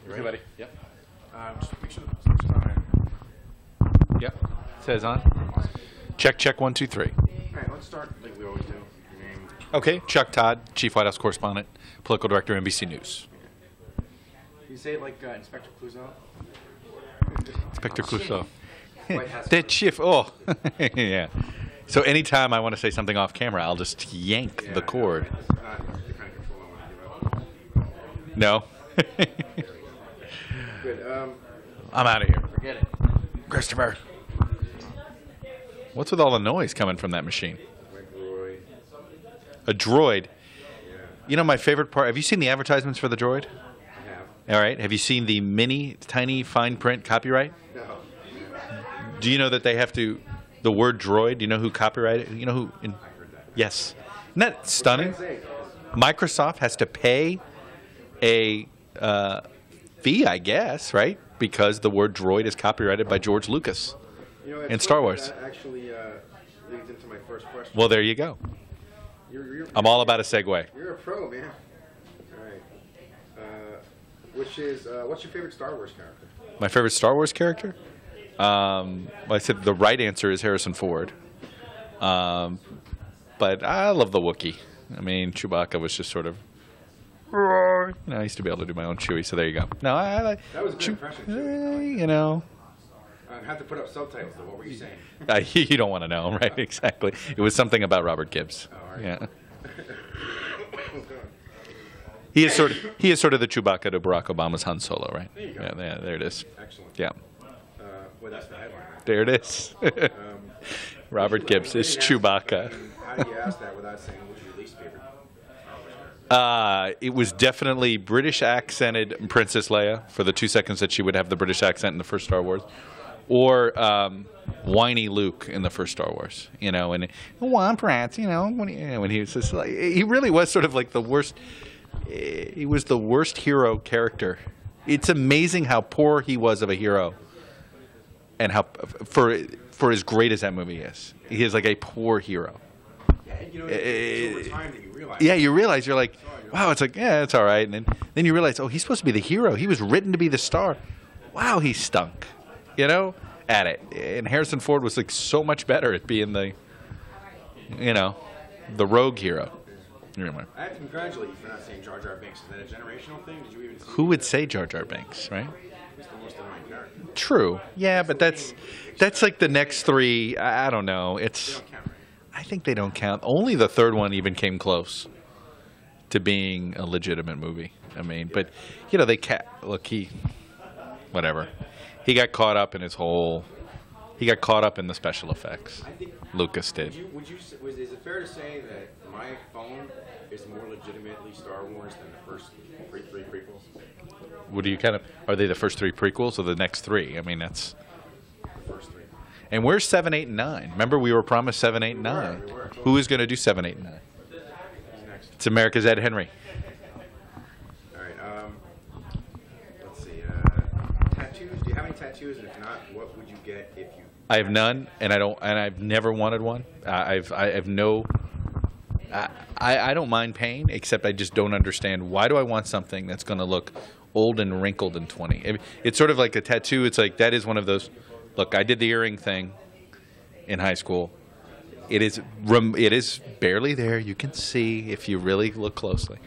Okay, buddy. Yep. Just make sure the first time. Yep. Says on. Check, check, 1, 2, 3. All right, let's start like we always do. Your name. Okay, Chuck Todd, Chief White House Correspondent, Political Director, NBC News. You say it like Inspector Clouseau? Inspector Clouseau. White House. That chief, oh. Yeah. So anytime I want to say something off camera, I'll just yank the cord. It's not the kind of control I want to give up. No? Good. I'm out of here. Forget it. Christopher. What's with all the noise coming from that machine? My droid. A droid. Yeah. You know my favorite part? Have you seen the advertisements for the droid? I have. All right. Have you seen the mini, tiny, fine print copyright? No. Do you know that they have to, the word droid, do you know who copyrighted it? You know who? I heard that. Yes. Isn't that stunning? What did I say? Microsoft has to pay a fee, I guess, right? Because the word droid is copyrighted by George Lucas. You know, in Star Wars. That actually leads into my first question. Well, there you go. You're I'm all about a segue. You're a pro, man. All right. Which is, what's your favorite Star Wars character? My favorite Star Wars character? Well, I said the right answer is Harrison Ford. But I love the Wookiee. I mean, Chewbacca was just sort of... I used to be able to do my own Chewie, so there you go. No, I like... That was a good impression, too. You know... I have to put up subtitles, though. What were you saying? You don't want to know, right? Exactly. It was something about Robert Gibbs. Oh, all right. Yeah. He is sort of the Chewbacca to Barack Obama's Han Solo, right? There you go. Yeah, there it is. Excellent. Yeah. Well, that's the headline. Right? There it is. Robert Gibbs is Chewbacca. How do you ask that without saying what's your least favorite Star Wars character? It was definitely British accented Princess Leia for the 2 seconds that she would have the British accent in the first Star Wars, or whiny Luke in the first Star Wars. You know, and one Pratt, you know, when he was just like, he really was sort of like the worst. He was the worst hero character. It's amazing how poor he was of a hero, and how for as great as that movie is, he is like a poor hero. Yeah, you know, it's over time that you realize. Yeah, you realize you're like, wow, it's like, yeah, it's all right, and then you realize, oh, he's supposed to be the hero. He was written to be the star. Wow, he stunk. You know, at it. And Harrison Ford was like so much better at being the, you know, the rogue hero. Anyway. I have to congratulate you for not saying Jar Jar Binks. Is that a generational thing? Did you even see Who would say Jar Jar Binks, right? He's the most annoying character. True. Yeah, but that's like the next three. I don't know. They It's. don't count, right? I think they don't count. Only the third one even came close to being a legitimate movie. I mean, but you know, whatever. He got caught up in his whole. He got caught up in the special effects. I think. Lucas did. Is it fair to say that my phone is more legitimately Star Wars than the first three prequels? What do you kind of? Are they the first three prequels or the next three? I mean, that's. The first three. And where's 7, 8, and 9? Remember, we were promised 7, 8, and 9. We were. Who is going to do 7, 8, and 9? Who's next? It's America's Ed Henry. All right. Let's see. Tattoos. Do you have any tattoos? And if not, what would you get if you? I have none, and I've never wanted one. I have no. I don't mind pain, except I just don't understand why do I want something that's going to look old and wrinkled in 20. It's sort of like a tattoo. It's like that is one of those. Look, I did the earring thing in high school. It is barely there. You can see if you really look closely.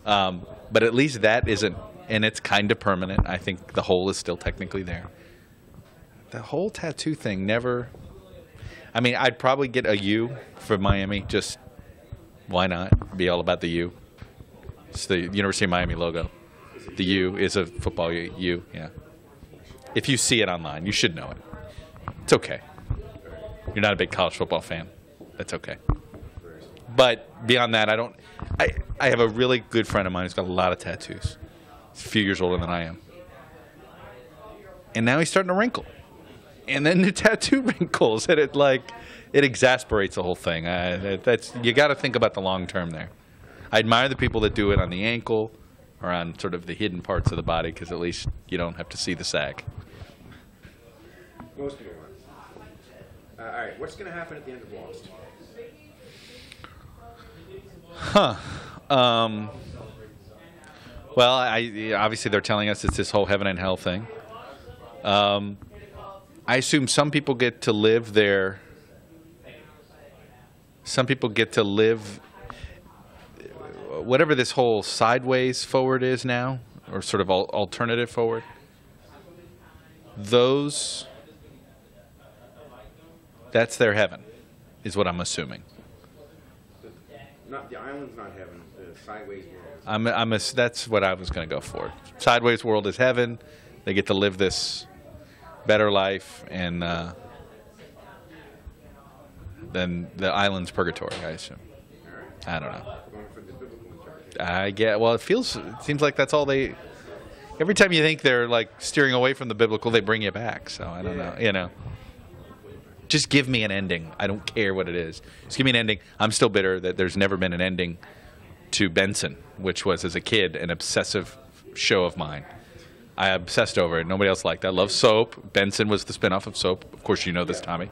But at least that isn't, and it's kind of permanent. I think the hole is still technically there. The whole tattoo thing never. I mean, I'd probably get a U for Miami. Just why not? Be all about the U. It's the University of Miami logo. The U is a football U. Yeah. If you see it online, you should know it. It's okay. You're not a big college football fan. That's okay. But beyond that, I don't. I have a really good friend of mine who's got a lot of tattoos. He's a few years older than I am. And now he's starting to wrinkle. And then the tattoo wrinkles, and it exasperates the whole thing. You got to think about the long term there. I admire the people that do it on the ankle or on sort of the hidden parts of the body, because at least you don't have to see the sag. Most people want. All right. What's going to happen at the end of Lost? Well, obviously they're telling us it's this whole heaven and hell thing. I assume some people get to live there. Some people get to live whatever this whole sideways forward is now, or sort of alternative forward. That's their heaven, is what I'm assuming. Not the island's not heaven. The sideways world. That's what I was going to go for. Sideways world is heaven. They get to live this better life, and then the island's purgatory, I assume. I don't know. Going for the biblical interpretation. Well, it seems like that's all they. Every time you think they're like steering away from the biblical, they bring you back. So I don't know. You know, just give me an ending. I don't care what it is. Just give me an ending. I'm still bitter that there's never been an ending to Benson, which was as a kid an obsessive show of mine. I obsessed over it. Nobody else liked it. I love Soap. Benson was the spinoff of Soap. Of course, you know this, Tommy.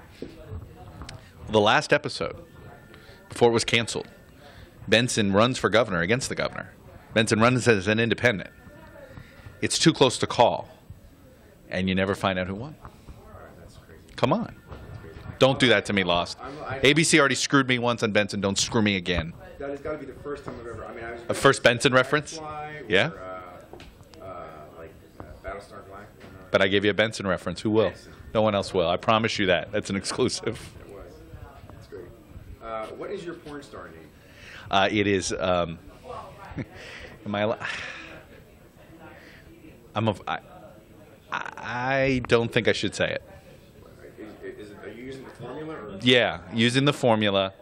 The last episode, before it was canceled, Benson runs for governor against the governor. Benson runs as an independent. It's too close to call, and you never find out who won. Come on. Don't do that to me, Lost. ABC already screwed me once on Benson. Don't screw me again. That has got to be the first time I've ever. I mean, I was A first Benson reference? Yeah. Battlestar Black. But I gave you a Benson reference. Who will? No one else will. I promise you that. That's an exclusive. It was. That's great. What is your porn star name? It is. Am I? I don't think I should say it. Are you using the formula? Or? Yeah, using the formula.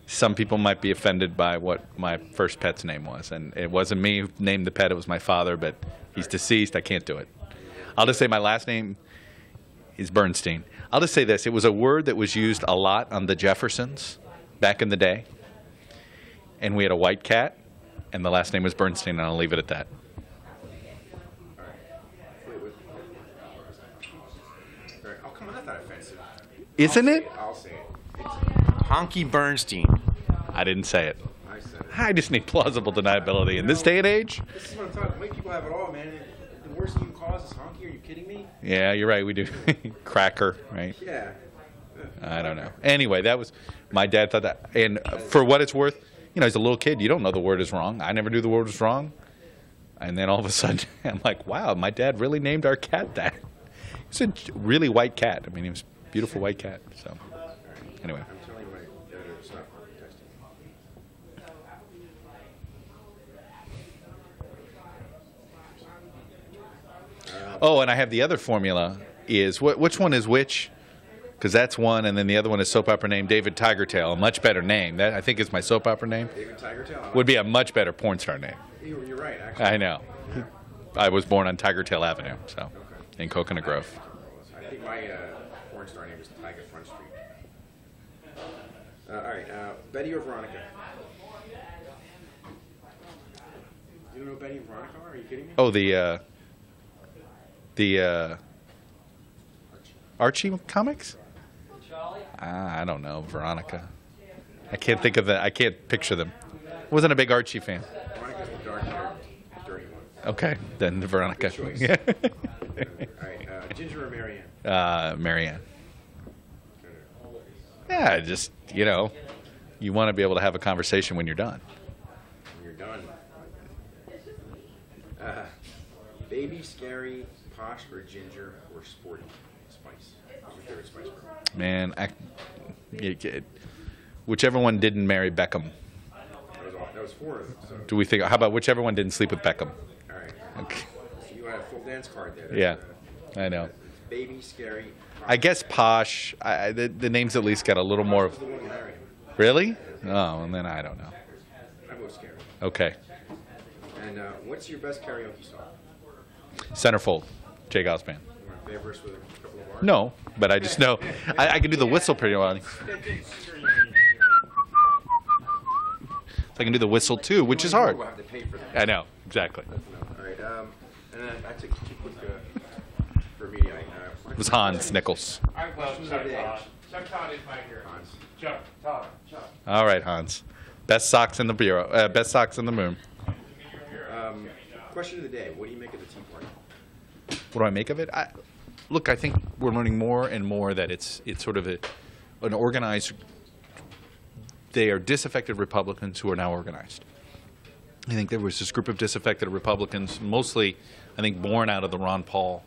Some people might be offended by what my first pet's name was, and it wasn't me who named the pet. It was my father, but he's deceased. I can't do it. I'll just say my last name is Bernstein. I'll just say this. It was a word that was used a lot on the Jeffersons back in the day. And we had a white cat, and the last name was Bernstein, and I'll leave it at that. Oh, come on, that's not offensive. Isn't it? I'll say it. It's Honky Bernstein. I didn't say it. I said it. I just need plausible deniability in this day and age. This is what I'm talking. White people have it all, man. The worst you can cause is honky. Are you kidding me? Yeah, you're right. We do. Cracker, right? Yeah. I don't know. Anyway, that was my dad thought that. And for what it's worth, you know, as a little kid, you don't know the word is wrong. I never knew the word was wrong. And then all of a sudden, I'm like, wow, my dad really named our cat that. It's a really white cat. I mean, he was a beautiful white cat. So, anyway. I'm telling my editor to stop testing. Oh, and I have the other formula is, which one is which? Because that's one, and then the other one is soap opera name David Tigertail, a much better name. That I think is my soap opera name. David Tigertail? Would be a much better porn star name. You're right, actually. I know. I was born on Tigertail Avenue, so in Coconut Grove. I think my porn star name is Tiger Front Street. All right, Betty or Veronica? You don't know Betty and Veronica are? Are you kidding me? Oh, the Archie comics? I don't know, Veronica. I can't think of that. I can't picture them. Wasn't a big Archie fan. Veronica's the dark-haired, dirty one. Okay, then the Veronica. Good choice. Yeah. All right, Ginger or Marianne? Marianne. Yeah, just, you know, you want to be able to have a conversation when you're done. When you're done. Baby, scary, posh, or ginger, or sporty? Spice. What's your favorite spice girl? Man, whichever one didn't marry Beckham. That was four of them. So. Do we think? How about whichever one didn't sleep with Beckham? All right. Okay. So you had a full dance card there. Yeah, I know. Baby, scary. Posh. I guess posh. The names at least got a little more. The one who married him. Really? Oh, and then I don't know. I go scary. Okay. And what's your best karaoke song? Centerfold, Jay Gosband. You want to play a verse with a couple of bars? No, but I just know I can do the whistle pretty well. I can do the whistle too, which is hard. We'll have to pay for that. I know, exactly. All right. And then I took a quick for me. It was Hans Nichols. I love Chuck Todd. Chuck Todd is my hero. Hans. Chuck Todd. Chuck. All right, Hans. Best socks in the bureau. Best socks in the moon. Question of the day: what do you make of the Tea Party? What do I make of it? Look, I think we're learning more and more that it's sort of an organized. They are disaffected Republicans who are now organized. I think there was this group of disaffected Republicans, mostly, I think, born out of the Ron Paul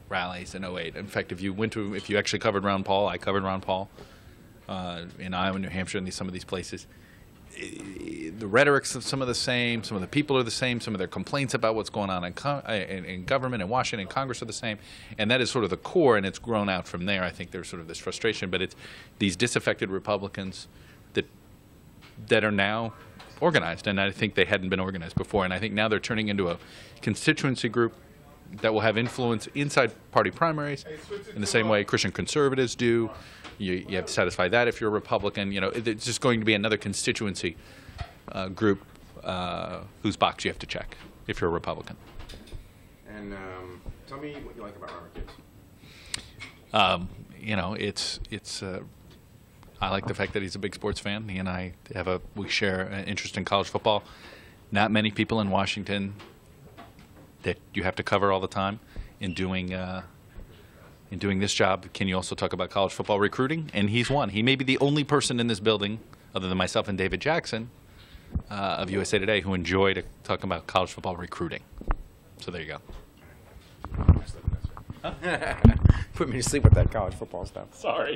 rallies in '08. In fact, if you actually covered Ron Paul, I covered Ron Paul in Iowa, New Hampshire, and some of these places. The rhetoric's some of the same. Some of the people are the same. Some of their complaints about what's going on in government, in Washington, Congress are the same. And that is sort of the core, and it's grown out from there. I think there's sort of this frustration, but it's these disaffected Republicans that are now organized, and I think they hadn't been organized before. And I think now they're turning into a constituency group that will have influence inside party primaries in the same way Christian conservatives do. You have to satisfy that if you're a Republican. You know, it's just going to be another constituency group whose box you have to check if you're a Republican. And tell me what you like about Robert Gibbs. You know, it's I like the fact that he's a big sports fan. He and I we share an interest in college football. Not many people in Washington that you have to cover all the time in doing this job. Can you also talk about college football recruiting? And he's one. He may be the only person in this building, other than myself and David Jackson of USA Today, who enjoyed talking about college football recruiting. So there you go. Put me to sleep with that college football stuff. Sorry.